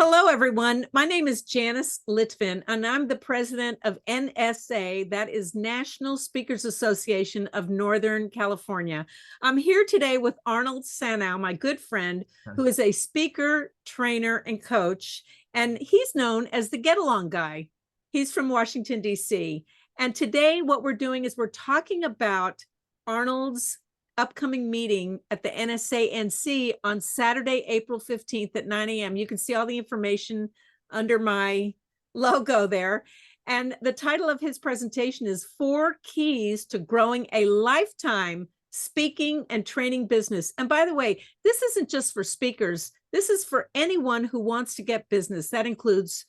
Hello, everyone. My name is Janice Litvin, and I'm the president of NSA, that is National Speakers Association of Northern California. I'm here today with Arnold Sanow, my good friend, who is a speaker, trainer, and coach, and he's known as the Get Along Guy. He's from Washington, D.C. And today, what we're doing is we're talking about Arnold's upcoming meeting at the NSA on Saturday, April 15th at 9 a.m. You can see all the information under my logo there. And the title of his presentation is 4 Keys to Growing a Lifetime Speaking and Training Business. And by the way, this isn't just for speakers. This is for anyone who wants to get business. That includes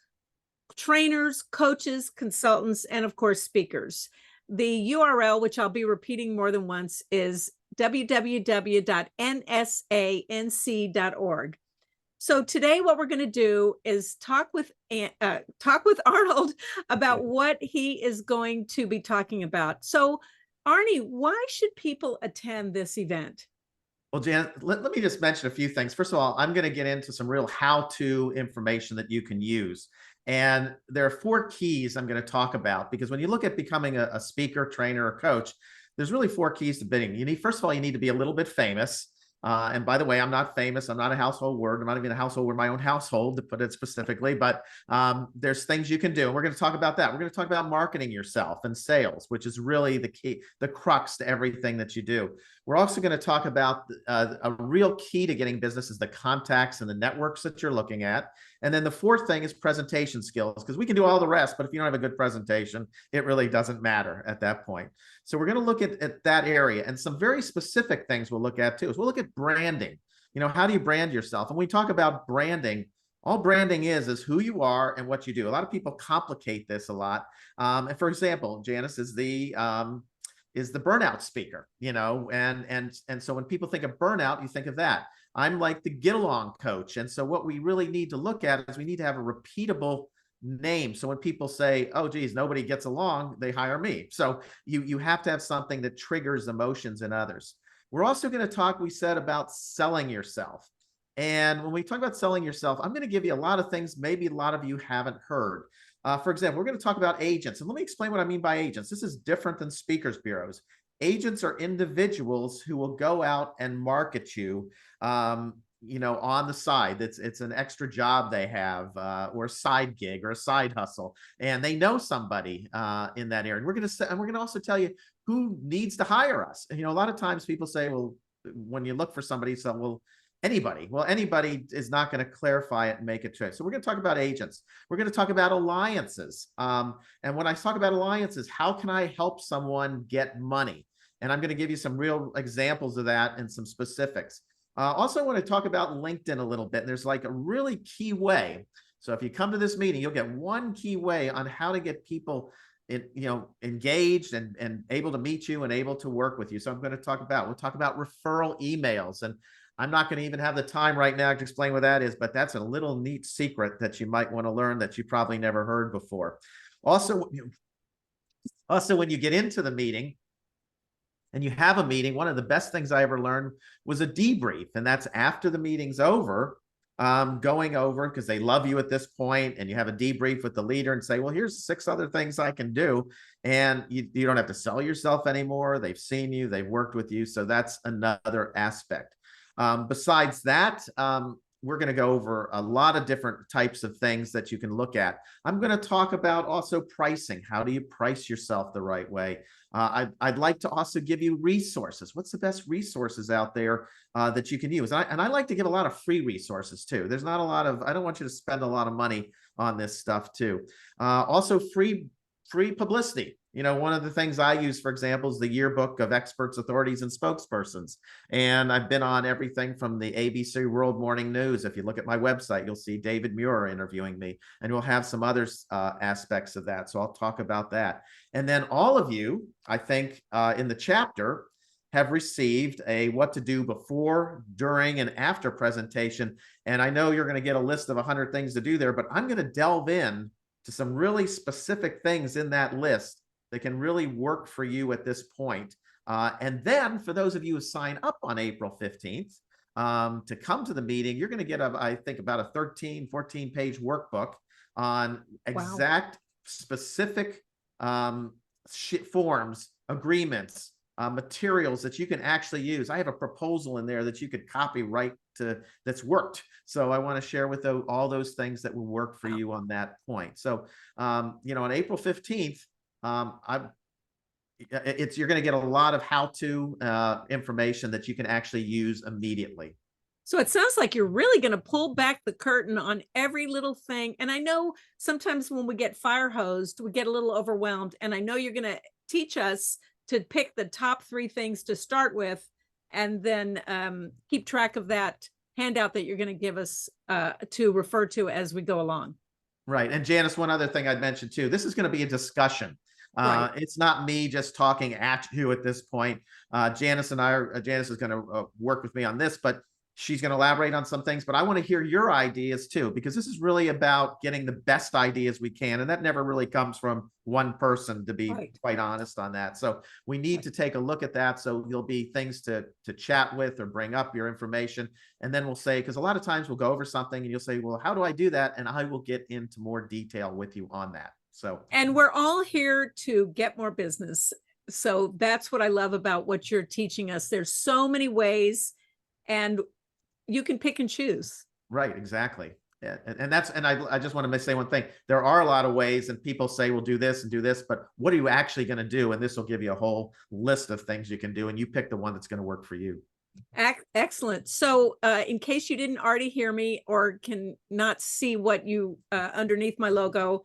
trainers, coaches, consultants, and of course, speakers. The URL, which I'll be repeating more than once, is www.nsanc.org. So today what we're going to do is talk with Arnold about what he is going to be talking about. So Arnie, why should people attend this event? Well, Jan, let me just mention a few things. First of all, I'm going to get into some real how-to information that you can use. And there are 4 keys I'm going to talk about, because when you look at becoming a speaker, trainer, or coach, there's really 4 keys to bidding. First of all, you need to be a little bit famous. And by the way, I'm not famous. I'm not a household word. I'm not even a household word in my own household, to put it specifically. But there's things you can do. And we're going to talk about that. We're going to talk about marketing yourself and sales, which is really the key, the crux to everything that you do. We're also going to talk about a real key to getting business is the contacts and the networks that you're looking at. And then the 4th thing is presentation skills, because we can do all the rest, but if you don't have a good presentation, it really doesn't matter at that point. So we're going to look at that area, and some very specific things we'll look at too. Is we'll look at branding. How do you brand yourself? And when we talk about branding, all branding is who you are and what you do. A lot of people complicate this a lot. And for example, Janice is the burnout speaker, and so when people think of burnout, you think of that. I'm like the get along coach. And so what we really need to look at is we need to have a repeatable name. So when people say, oh, geez, nobody gets along, they hire me. So you have to have something that triggers emotions in others. We're also going to talk, we said, about selling yourself. And when we talk about selling yourself, I'm going to give you a lot of things maybe a lot of you haven't heard. For example, we're going to talk about agents. And let me explain what I mean by agents. This is different than speakers bureaus. Agents are individuals who will go out and market you, on the side. It's an extra job they have, or a side gig or a side hustle, and they know somebody in that area. And we're going to also tell you who needs to hire us. A lot of times people say, well, when you look for somebody, so well, anybody. Well, anybody is not going to clarify it and make it true. So we're going to talk about agents. We're going to talk about alliances. And when I talk about alliances, how can I help someone get money? And I'm going to give you some real examples of that and some specifics. Also, I want to talk about LinkedIn a little bit. And there's like a really key way. So if you come to this meeting, you'll get one key way on how to get people engaged and able to meet you and able to work with you. So we'll talk about referral emails. And I'm not going to even have the time right now to explain what that is, but that's a little neat secret that you might want to learn that you probably never heard before. Also, when you get into the meeting, and you have a meeting, one of the best things I ever learned was a debrief. And that's after the meeting's over, going over, because they love you at this point, and you have a debrief with the leader and say, well, here's 6 other things I can do. And you don't have to sell yourself anymore. They've seen you, they've worked with you. So that's another aspect. Besides that, we're going to go over a lot of different types of things that you can look at. I'm going to talk about also pricing. How do you price yourself the right way? I'd like to also give you resources. What's the best resources out there that you can use? And I like to give a lot of free resources too. There's not a lot of, I don't want you to spend a lot of money on this stuff too. Also free publicity. One of the things I use, for example, is the yearbook of experts, authorities, and spokespersons. And I've been on everything from the ABC World Morning News. If you look at my website, you'll see David Muir interviewing me, and we'll have some other aspects of that. So I'll talk about that. And then all of you, I think, in the chapter have received a what to do before, during, and after presentation. And I know you're going to get a list of 100 things to do there, but I'm going to delve in to some really specific things in that list that can really work for you at this point. And then for those of you who sign up on April 15th, to come to the meeting, you're going to get, I think, about a 14-page workbook on Wow. exact specific forms, agreements, materials that you can actually use. I have a proposal in there that you could copy right to that's worked. So I want to share with all those things that will work for Wow. you on that point. So, on April 15th, you're going to get a lot of how-to information that you can actually use immediately. So it sounds like you're really going to pull back the curtain on every little thing. And I know sometimes when we get fire hosed, we get a little overwhelmed. And I know you're going to teach us to pick the top 3 things to start with, and then keep track of that handout that you're going to give us to refer to as we go along. Right. And Janice, one other thing I'd mention too, this is going to be a discussion. Right. It's not me just talking at you at this point. Janice is going to work with me on this, but she's going to elaborate on some things. But I want to hear your ideas too, because this is really about getting the best ideas we can. And that never really comes from one person, to be Right. quite honest on that. So we need to take a look at that. So there'll be things to chat with or bring up your information. And then we'll say, because a lot of times we'll go over something and you'll say, well, how do I do that? And I will get into more detail with you on that. So, And we're all here to get more business. So that's what I love about what you're teaching us. There's so many ways, and you can pick and choose. right, exactly. Yeah, and I just want to say one thing. There are a lot of ways, and people say, "We'll do this and do this," but what are you actually going to do? And this will give you a whole list of things you can do, and you pick the one that's going to work for you. Excellent. So, in case you didn't already hear me or can not see what you underneath my logo,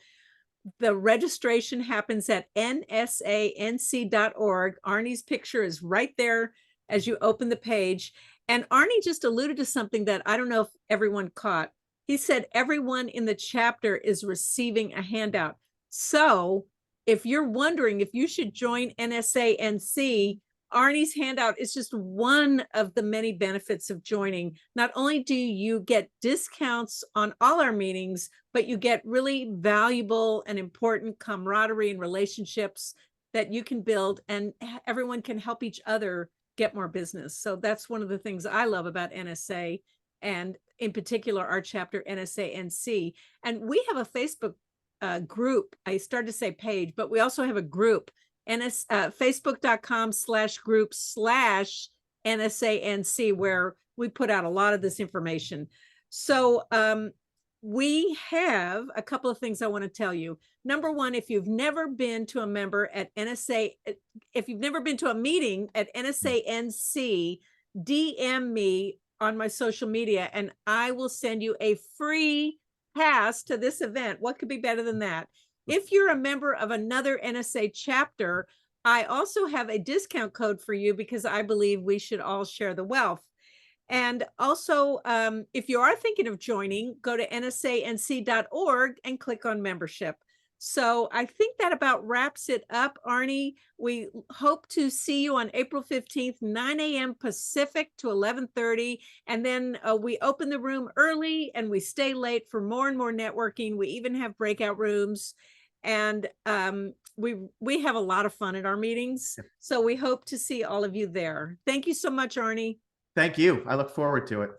the registration happens at nsanc.org. Arnie's picture is right there as you open the page. And Arnie just alluded to something that I don't know if everyone caught. He said everyone in the chapter is receiving a handout. So if you're wondering if you should join NSA-NC, Arnie's handout is just one of the many benefits of joining. Not only do you get discounts on all our meetings, but you get really valuable and important camaraderie and relationships that you can build, and everyone can help each other get more business. So that's one of the things I love about NSA, and in particular, our chapter NSA-NC. And we have a Facebook group. I started to say page, but we also have a group, facebook.com/group/NSA-NC, where we put out a lot of this information. So we have a couple of things I want to tell you. Number one, if you've never been to a member at NSA, if you've never been to a meeting at NSA-NC, DM me on my social media and I will send you a free pass to this event. What could be better than that? If you're a member of another NSA chapter, I also have a discount code for you, because I believe we should all share the wealth. And also, if you are thinking of joining, go to nsanc.org and click on membership. So I think that about wraps it up, Arnie. We hope to see you on April 15th, 9 a.m. Pacific to 11:30. And then we open the room early and we stay late for more and more networking. We even have breakout rooms. And we have a lot of fun at our meetings. So we hope to see all of you there. Thank you so much, Arnie. Thank you. I look forward to it.